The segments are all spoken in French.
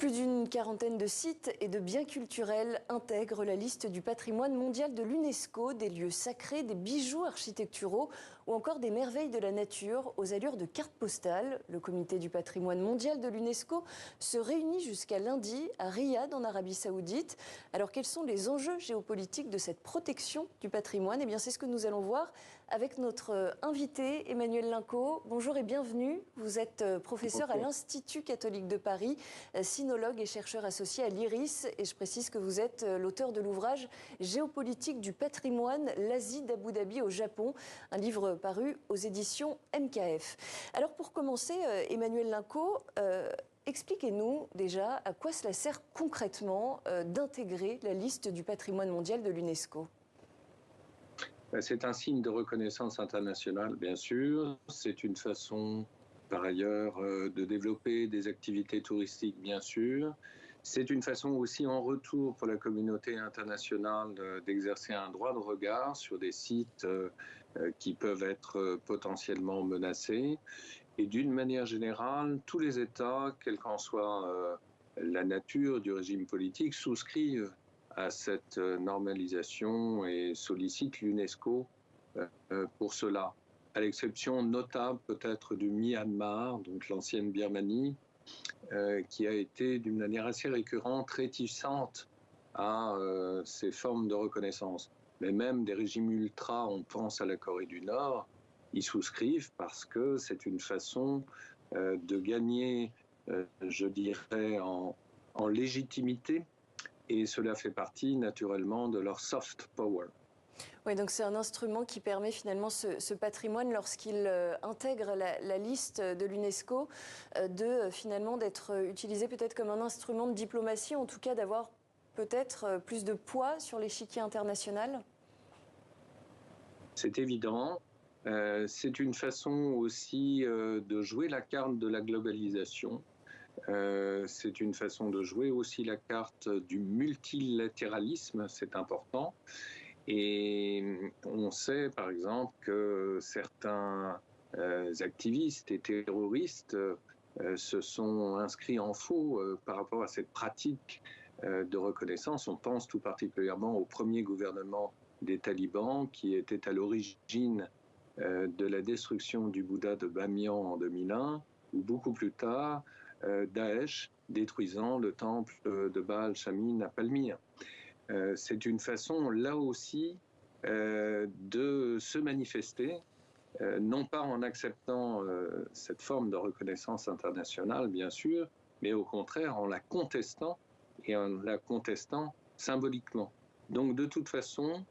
Plus d'une quarantaine de sites et de biens culturels intègrent la liste du patrimoine mondial de l'UNESCO, des lieux sacrés, des bijoux architecturaux ou encore des merveilles de la nature aux allures de cartes postales. Le comité du patrimoine mondial de l'UNESCO se réunit jusqu'à lundi à Riyad en Arabie Saoudite. Alors quels sont les enjeux géopolitiques de cette protection du patrimoine? Eh bien c'est ce que nous allons voir avec notre invité Emmanuel Linco. Bonjour et bienvenue. Vous êtes professeur à l'Institut catholique de Paris, sinologue et chercheur associé à l'IRIS. Et je précise que vous êtes l'auteur de l'ouvrage Géopolitique du patrimoine, l'Asie d'Abu Dhabi au Japon, un livre paru aux éditions MKF. Alors pour commencer, Emmanuel Linco, expliquez-nous déjà à quoi cela sert concrètement d'intégrer la liste du patrimoine mondial de l'UNESCO. C'est un signe de reconnaissance internationale, bien sûr. C'est une façon, par ailleurs, de développer des activités touristiques, bien sûr. C'est une façon aussi, en retour pour la communauté internationale, d'exercer un droit de regard sur des sites qui peuvent être potentiellement menacés. Et d'une manière générale, tous les États, quelle qu'en soit la nature du régime politique, souscrivent à cette normalisation et sollicite l'UNESCO pour cela, à l'exception notable peut-être du Myanmar, donc l'ancienne Birmanie, qui a été d'une manière assez récurrente réticente à ces formes de reconnaissance. Mais même des régimes ultra, on pense à la Corée du Nord, y souscrivent parce que c'est une façon de gagner, je dirais, en légitimité. Et cela fait partie naturellement de leur soft power. Oui, donc c'est un instrument qui permet finalement ce patrimoine, lorsqu'il intègre la liste de l'UNESCO, finalement d'être utilisé peut-être comme un instrument de diplomatie, en tout cas d'avoir peut-être plus de poids sur l'échiquier international. C'est évident. C'est une façon aussi de jouer la carte de la globalisation. C'est une façon de jouer aussi la carte du multilatéralisme, c'est important. Et on sait par exemple que certains activistes et terroristes se sont inscrits en faux par rapport à cette pratique de reconnaissance. On pense tout particulièrement au premier gouvernement des talibans qui était à l'origine de la destruction du Bouddha de Bamiyan en 2001, ou beaucoup plus tard, Daesh détruisant le temple de Baal Shamin à Palmyre. C'est une façon, là aussi, de se manifester, non pas en acceptant cette forme de reconnaissance internationale, bien sûr, mais au contraire en la contestant, et en la contestant symboliquement. Donc de toute façon,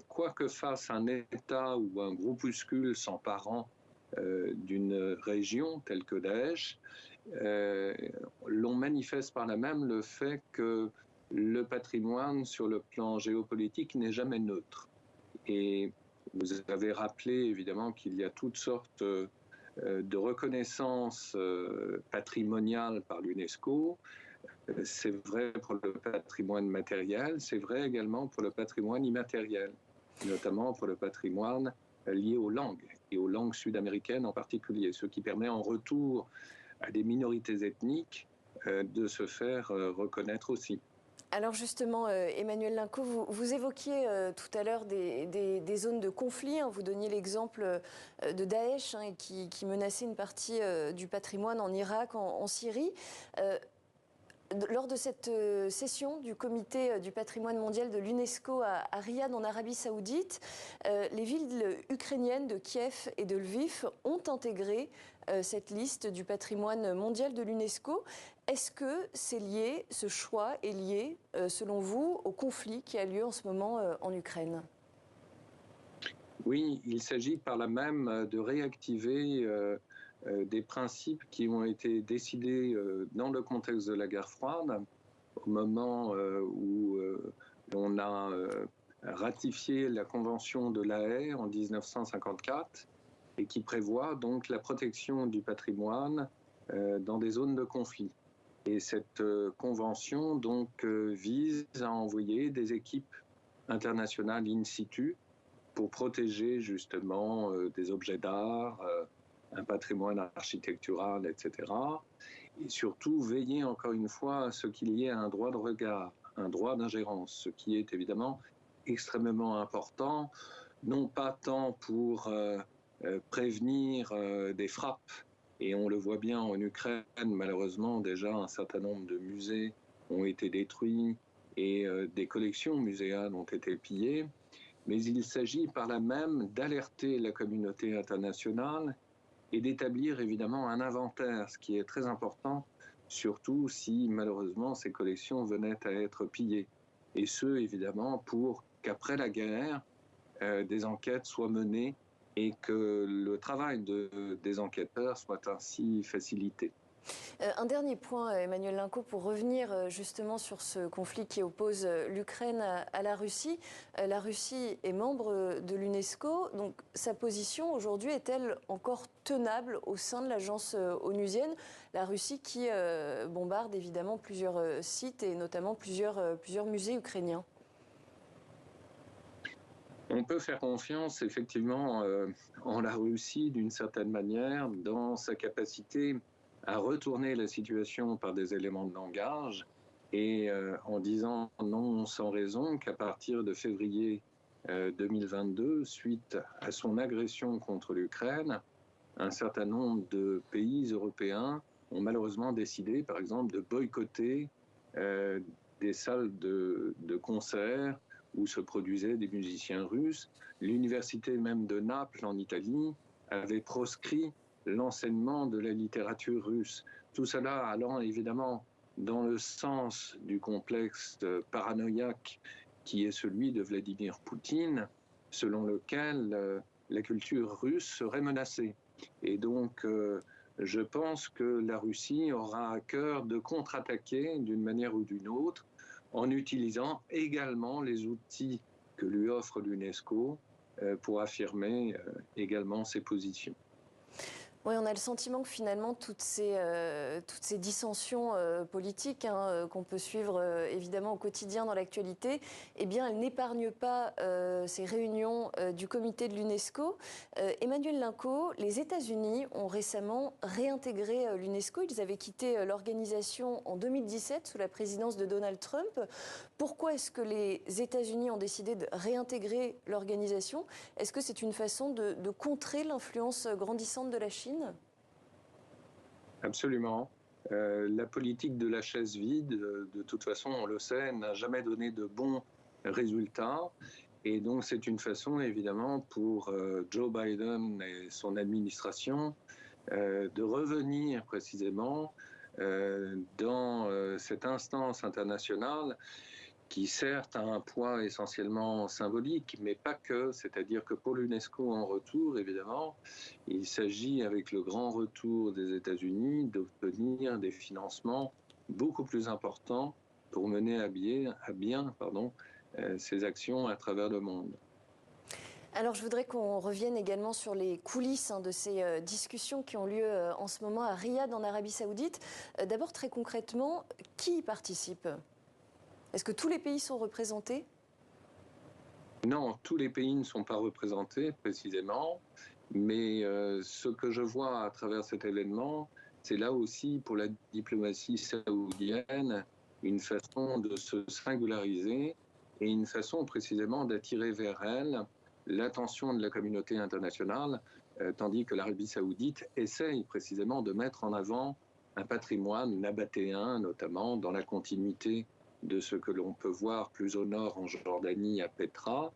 quoi que fasse un État ou un groupuscule s'emparant d'une région telle que Daesh, l'on manifeste par là même le fait que le patrimoine sur le plan géopolitique n'est jamais neutre. Et vous avez rappelé évidemment qu'il y a toutes sortes de reconnaissances patrimoniales par l'UNESCO. C'est vrai pour le patrimoine matériel, c'est vrai également pour le patrimoine immatériel, notamment pour le patrimoine lié aux langues, et aux langues sud-américaines en particulier, ce qui permet en retour à des minorités ethniques de se faire reconnaître aussi. Alors justement, Emmanuel Linco, vous évoquiez tout à l'heure des zones de conflit. Vous donniez l'exemple de Daesh qui menaçait une partie du patrimoine en Irak, en Syrie. Lors de cette session du comité du patrimoine mondial de l'UNESCO à Riyad en Arabie Saoudite, les villes ukrainiennes de Kiev et de Lviv ont intégré cette liste du patrimoine mondial de l'UNESCO. Est-ce que ce choix est lié, selon vous, au conflit qui a lieu en ce moment en Ukraine ? Oui, il s'agit par là même de réactiver des principes qui ont été décidés dans le contexte de la guerre froide, au moment où on a ratifié la Convention de La Haye en 1954, et qui prévoit donc la protection du patrimoine dans des zones de conflit. Et cette convention donc vise à envoyer des équipes internationales in situ pour protéger justement des objets d'art, un patrimoine architectural, etc. Et surtout, veiller encore une fois à ce qu'il y ait un droit de regard, un droit d'ingérence, ce qui est évidemment extrêmement important, non pas tant pour prévenir des frappes, et on le voit bien en Ukraine, malheureusement, déjà un certain nombre de musées ont été détruits et des collections muséales ont été pillées, mais il s'agit par là même d'alerter la communauté internationale et d'établir évidemment un inventaire, ce qui est très important, surtout si malheureusement ces collections venaient à être pillées. Et ce, évidemment, pour qu'après la guerre, des enquêtes soient menées et que le travail des enquêteurs soit ainsi facilité. Un dernier point, Emmanuel Linco, pour revenir justement sur ce conflit qui oppose l'Ukraine à la Russie. La Russie est membre de l'UNESCO, donc sa position aujourd'hui est-elle encore tenable au sein de l'agence onusienne? La Russie qui bombarde évidemment plusieurs sites et notamment plusieurs musées ukrainiens. On peut faire confiance effectivement en la Russie d'une certaine manière dans sa capacité à retourner la situation par des éléments de langage et en disant non sans raison qu'à partir de février 2022, suite à son agression contre l'Ukraine, un certain nombre de pays européens ont malheureusement décidé, par exemple, de boycotter des salles de concert où se produisaient des musiciens russes. L'université même de Naples, en Italie, avait proscrit l'enseignement de la littérature russe. Tout cela allant évidemment dans le sens du complexe paranoïaque qui est celui de Vladimir Poutine, selon lequel la culture russe serait menacée. Et donc, je pense que la Russie aura à cœur de contre-attaquer d'une manière ou d'une autre en utilisant également les outils que lui offre l'UNESCO pour affirmer également ses positions. Oui, on a le sentiment que finalement toutes ces dissensions politiques qu'on peut suivre évidemment au quotidien dans l'actualité, eh bien, elles n'épargnent pas ces réunions du comité de l'UNESCO. Emmanuel Linco, les États-Unis ont récemment réintégré l'UNESCO. Ils avaient quitté l'organisation en 2017 sous la présidence de Donald Trump. Pourquoi est-ce que les États-Unis ont décidé de réintégrer l'organisation? Est-ce que c'est une façon de contrer l'influence grandissante de la Chine? Absolument. La politique de la chaise vide, de toute façon, on le sait, n'a jamais donné de bons résultats. Et donc, c'est une façon, évidemment, pour Joe Biden et son administration de revenir précisément dans cette instance internationale qui certes a un poids essentiellement symbolique, mais pas que, c'est-à-dire que pour l'UNESCO en retour, évidemment, il s'agit avec le grand retour des États-Unis d'obtenir des financements beaucoup plus importants pour mener à bien ces actions à travers le monde. Alors je voudrais qu'on revienne également sur les coulisses de ces discussions qui ont lieu en ce moment à Riyad en Arabie Saoudite. D'abord très concrètement, qui y participe ? Est-ce que tous les pays sont représentés? Non, tous les pays ne sont pas représentés précisément, mais ce que je vois à travers cet événement, c'est là aussi pour la diplomatie saoudienne une façon de se singulariser et une façon précisément d'attirer vers elle l'attention de la communauté internationale, tandis que l'Arabie saoudite essaye précisément de mettre en avant un patrimoine nabatéen, notamment dans la continuité de ce que l'on peut voir plus au nord en Jordanie à Petra.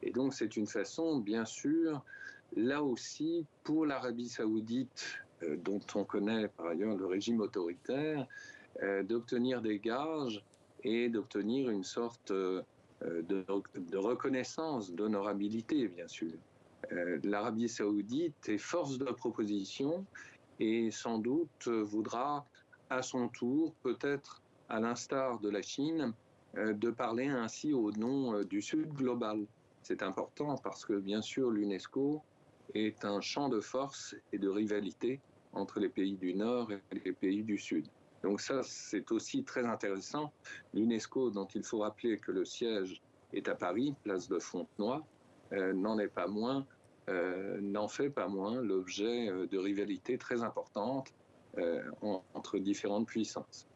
Et donc c'est une façon, bien sûr, là aussi, pour l'Arabie saoudite, dont on connaît par ailleurs le régime autoritaire, d'obtenir des gages et d'obtenir une sorte de reconnaissance, d'honorabilité, bien sûr. L'Arabie saoudite est force de proposition et sans doute voudra à son tour, peut-être à l'instar de la Chine, de parler ainsi au nom du Sud global. C'est important parce que, bien sûr, l'UNESCO est un champ de force et de rivalité entre les pays du Nord et les pays du Sud. Donc ça, c'est aussi très intéressant. L'UNESCO, dont il faut rappeler que le siège est à Paris, place de Fontenoy, n'en est pas moins n'en fait pas moins l'objet de rivalités très importantes entre différentes puissances.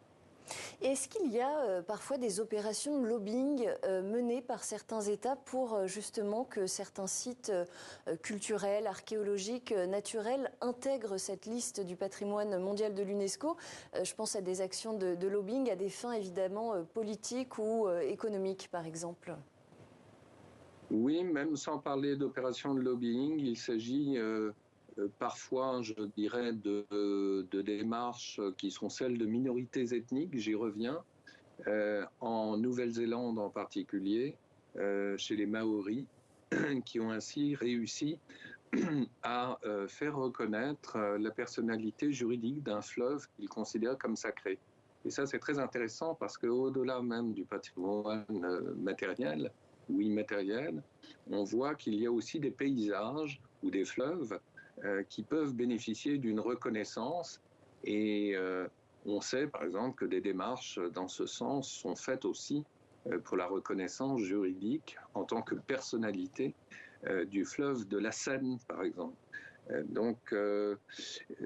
Est-ce qu'il y a parfois des opérations de lobbying menées par certains États pour justement que certains sites culturels, archéologiques, naturels intègrent cette liste du patrimoine mondial de l'UNESCO? Je pense à des actions de lobbying à des fins évidemment politiques ou économiques par exemple. Oui, même sans parler d'opérations de lobbying, il s'agit parfois, je dirais, de démarches qui sont celles de minorités ethniques, j'y reviens, en Nouvelle-Zélande en particulier, chez les Maoris, qui ont ainsi réussi à faire reconnaître la personnalité juridique d'un fleuve qu'ils considèrent comme sacré. Et ça, c'est très intéressant parce qu'au-delà même du patrimoine matériel ou immatériel, on voit qu'il y a aussi des paysages ou des fleuves qui peuvent bénéficier d'une reconnaissance. Et on sait, par exemple, que des démarches dans ce sens sont faites aussi pour la reconnaissance juridique en tant que personnalité du fleuve de la Seine, par exemple. Donc,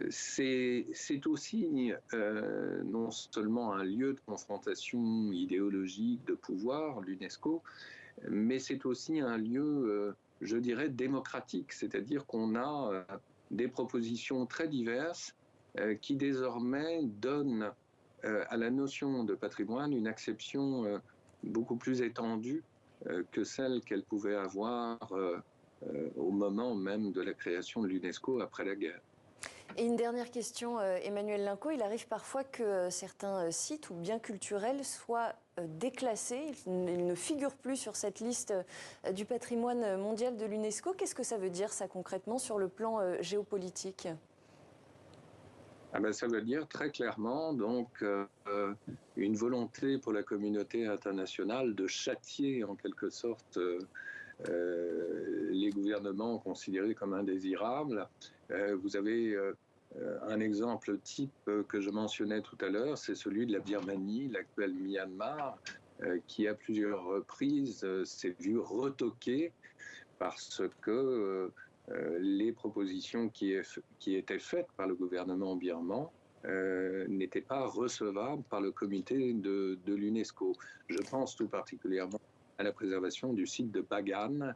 c'est aussi non seulement un lieu de confrontation idéologique, de pouvoir, l'UNESCO, mais c'est aussi un lieu, je dirais, démocratique, c'est-à-dire qu'on a des propositions très diverses qui désormais donnent à la notion de patrimoine une acception beaucoup plus étendue que celle qu'elle pouvait avoir au moment même de la création de l'UNESCO après la guerre. Et une dernière question, Emmanuel Linco. Il arrive parfois que certains sites ou biens culturels soient déclassés. Ils ne figurent plus sur cette liste du patrimoine mondial de l'UNESCO. Qu'est-ce que ça veut dire, ça, concrètement, sur le plan géopolitique ? Ah ben, ça veut dire très clairement donc une volonté pour la communauté internationale de châtier en quelque sorte les gouvernements considérés comme indésirables. Vous avez un exemple type que je mentionnais tout à l'heure, c'est celui de la Birmanie, l'actuel Myanmar, qui à plusieurs reprises s'est vu retoqué parce que les propositions qui étaient faites par le gouvernement birman n'étaient pas recevables par le comité de l'UNESCO. Je pense tout particulièrement à la préservation du site de Bagan,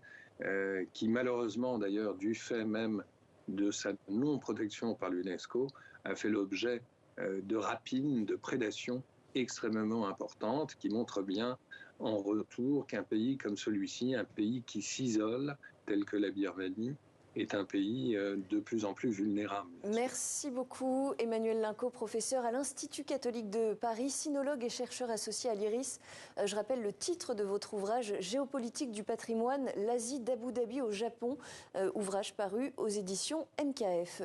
qui malheureusement d'ailleurs, du fait même de sa non-protection par l'UNESCO, a fait l'objet de rapines, de prédations extrêmement importantes, qui montrent bien en retour qu'un pays comme celui-ci, un pays qui s'isole, tel que la Birmanie, est un pays de plus en plus vulnérable. Merci beaucoup Emmanuel Linco, professeur à l'Institut catholique de Paris, sinologue et chercheur associé à l'IRIS. Je rappelle le titre de votre ouvrage « Géopolitique du patrimoine, l'Asie d'Abu Dhabi au Japon », ouvrage paru aux éditions MKF.